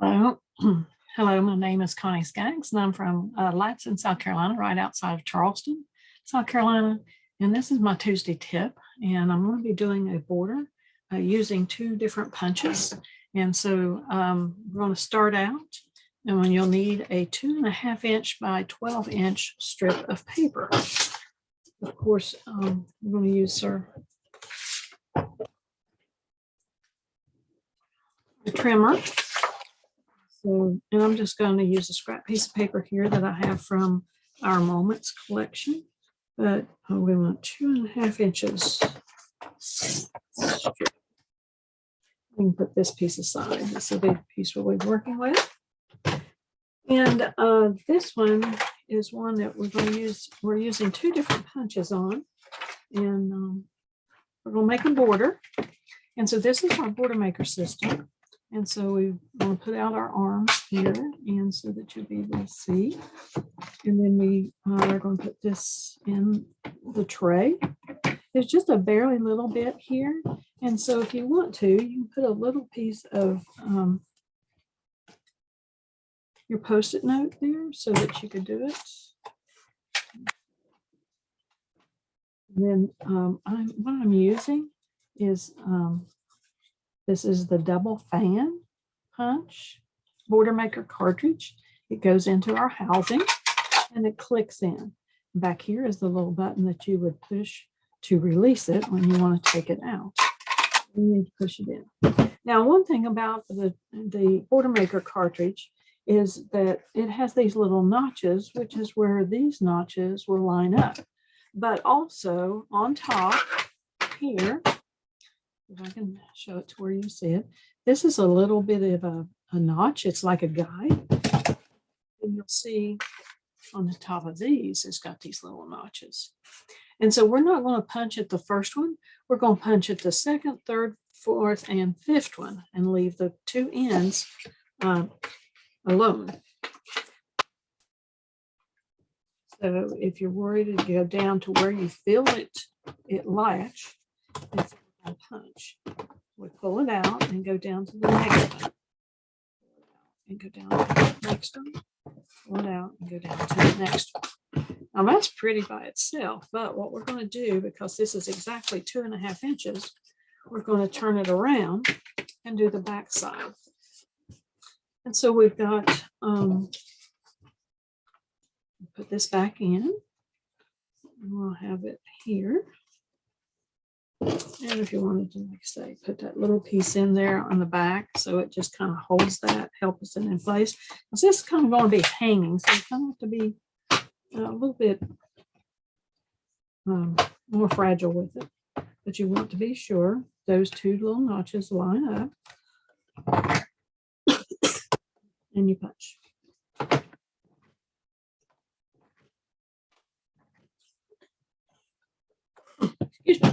Hello. Hello, my name is Connie Skaggs, and I'm from Latson, South Carolina, right outside of Charleston, South Carolina. And this is my Tuesday tip, and I'm going to be doing a border using two different punches. And so we're going to start out, and when you'll need a 2.5-inch by 12-inch strip of paper. Of course, we're going to use our trimmer. So, and I'm just going to use a scrap piece of paper here that I have from our Moments collection, but we want 2.5 inches. We can put this piece aside. This is a big piece we'll be working with. And this one is one that we're going to use. We're using two different punches on, and we're going to make a border. And so this is our border maker system. And so we want to put out our arms here, and so that you'll be able to see. And then we are going to put this in the tray. There's just a barely little bit here. And so if you want to, you can put a little piece of your Post-it note there so that you could do it. And then what I'm using is this is the double fan punch border maker cartridge. It goes into our housing and it clicks in. Back here is the little button that you would push to release it when you want to take it out. You need to push it in. Now, one thing about the border maker cartridge is that it has these little notches, which is where these notches will line up. But also on top here, if I can show it to where you see it, this is a little bit of a notch. It's like a guide. And you'll see on the top of these, it's got these little notches. And so we're not going to punch at the first one. We're going to punch at the second, third, fourth, and fifth one and leave the two ends alone. So if you're worried to go down to where you feel it latch, it's a punch. We pull it out and go down to the next one. And go down to the next one. Pull it out and go down to the next one. Now that's pretty by itself, but what we're going to do, because this is exactly 2.5 inches, we're going to turn it around and do the back side. And so we've got, put this back in, and we'll have it here. And if you wanted to, like I say, put that little piece in there on the back so it just kind of holds that, helps it in place. Because this is kind of going to be hanging, so you kind of have to be a little bit more fragile with it. But you want to be sure those two little notches line up. And you punch. Excuse me.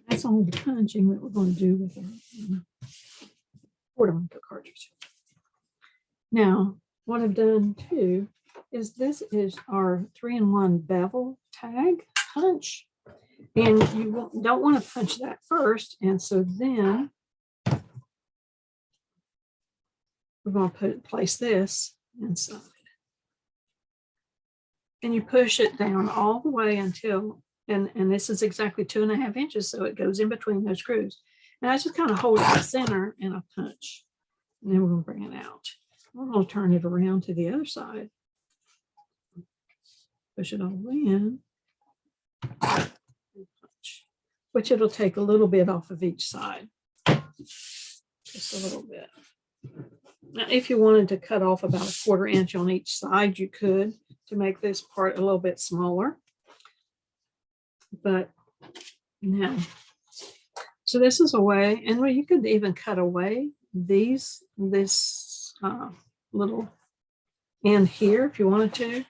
That's all the punching that we're going to do with our border maker cartridge. Now, what I've done too is this is our 3-in-1 bevel tag punch. And you don't want to punch that first. And so then we're going to place this inside. And you push it down all the way until, and this is exactly 2.5 inches, so it goes in between those grooves. And I just kind of hold it in the center and I punch. And then we're going to bring it out. We're going to turn it around to the other side. Push it all the way in. Punch, which it'll take a little bit off of each side. Just a little bit. Now, if you wanted to cut off about 1/4 inch on each side, you could to make this part a little bit smaller. But now, so this is a way, and you could even cut away this little end here if you wanted to.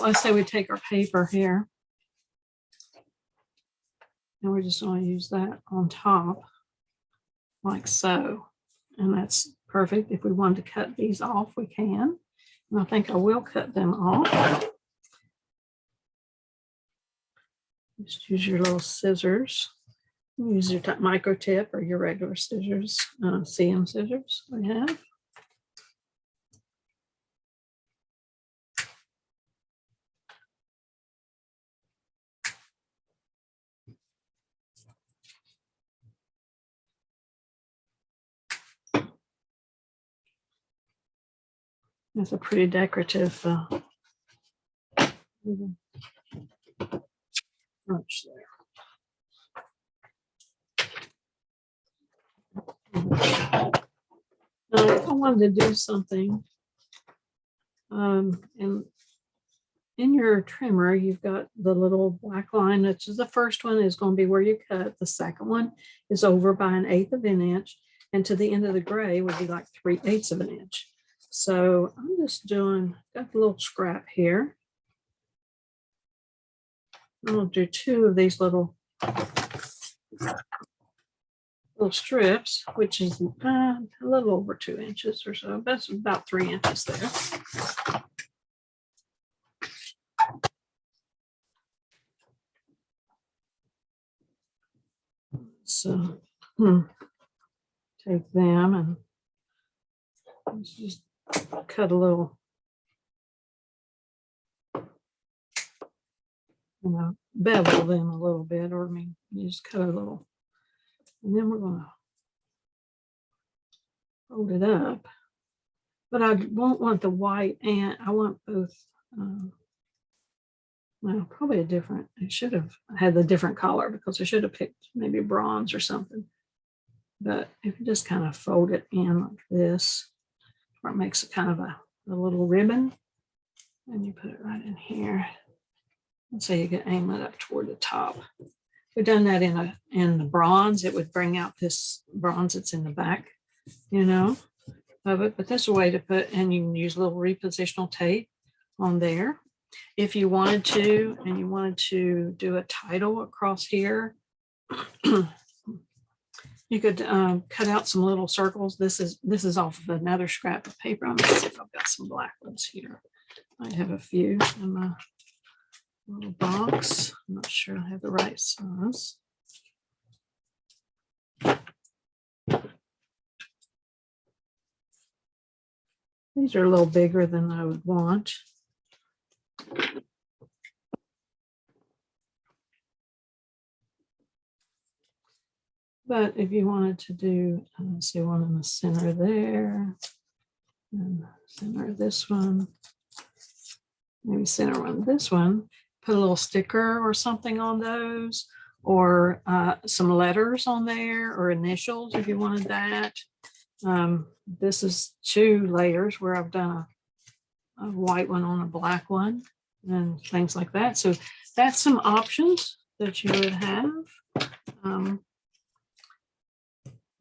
Let's say we take our paper here, and we're just going to use that on top like so, and that's perfect. If we wanted to cut these off, we can. And I think I will cut them off. Just use your little scissors. Use your micro tip or your regular scissors, CM scissors we have. That's a pretty decorative brooch there. Now, if I wanted to do something, and in your trimmer, you've got the little black line, which is the first one is going to be where you cut. The second one is over by 1/8 of an inch, and to the end of the gray would be like 3/8 of an inch. So I'm just doing, got the little scrap here. I'll do 2 of these little strips, which is a little over 2 inches or so. That's about 3 inches there. So take them and just cut a little, bevel them a little bit, or I mean, you just cut a little. And then we're going to fold it up. But I won't want the white, and I want both. Well, probably a different, it should have had the different color because I should have picked maybe bronze or something. But if you just kind of fold it in like this, where it makes it kind of a little ribbon, and you put it right in here. And so you can aim it up toward the top. If we've done that in the bronze, it would bring out this bronze that's in the back, of it. But that's a way to put, and you can use a little repositional tape on there. If you wanted to, and you wanted to do a title across here, you could cut out some little circles. This is off of another scrap of paper. I'm gonna see if I've got some black ones here. I have a few in my little box. I'm not sure I have the right size. These are a little bigger than I would want. But if you wanted to do, say, one in the center there, and center this one, maybe center one this one, put a little sticker or something on those, or some letters on there, or initials if you wanted that. This is 2 layers where I've done a white one on a black one and things like that. So that's some options that you would have.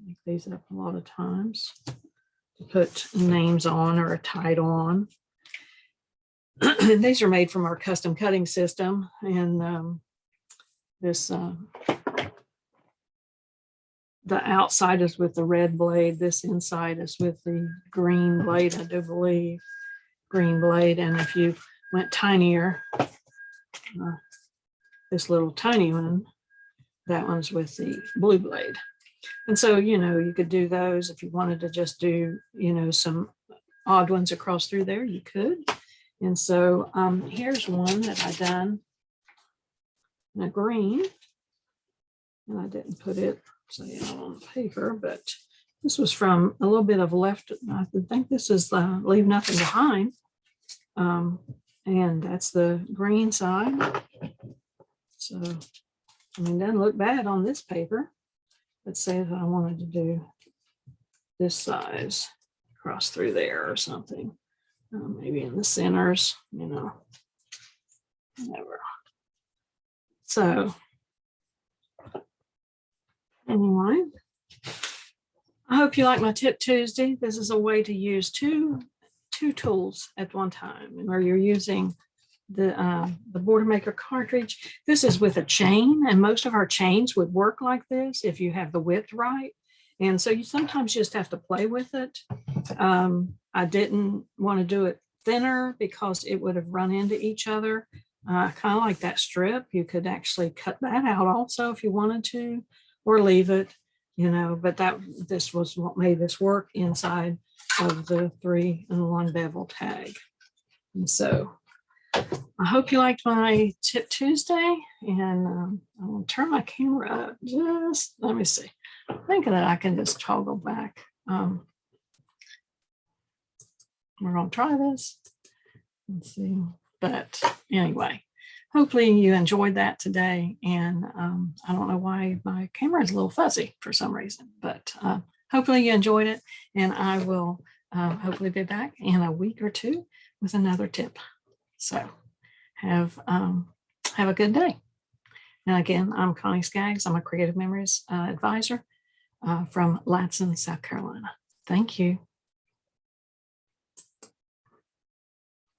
Make these up a lot of times to put names on or a title on. These are made from our custom cutting system, and this the outside is with the red blade. This inside is with the green blade, I do believe, green blade. And if you went tinier, this little tiny one, that one's with the blue blade. And so, you could do those if you wanted to just do, some odd ones across through there, you could. And so here's one that I done in a green, and I didn't put it on the paper, but this was from a little bit of left. I think this is Leave Nothing Behind. And that's the green side. So, I mean, it doesn't look bad on this paper. Let's say if I wanted to do this size across through there or something, maybe in the centers, whatever. So anyway, I hope you like my Tip Tuesday. This is a way to use two tools at one time, where you're using the Border Maker cartridge. This is with a chain, and most of our chains would work like this if you have the width right. And so you sometimes just have to play with it. I didn't want to do it thinner because it would have run into each other. Kind of like that strip. You could actually cut that out also if you wanted to, or leave it, but this was what made this work inside of the 3-in-1 bevel tag. And so I hope you liked my Tip Tuesday, and I'm going to turn my camera up. Just let me see. I think that I can just toggle back. We're going to try this. Let's see. But anyway, hopefully you enjoyed that today. And I don't know why my camera is a little fuzzy for some reason, but hopefully you enjoyed it. And I will hopefully be back in a week or two with another tip. So have a good day. And again, I'm Connie Skaggs. I'm a Creative Memories advisor from Latson, South Carolina. Thank you.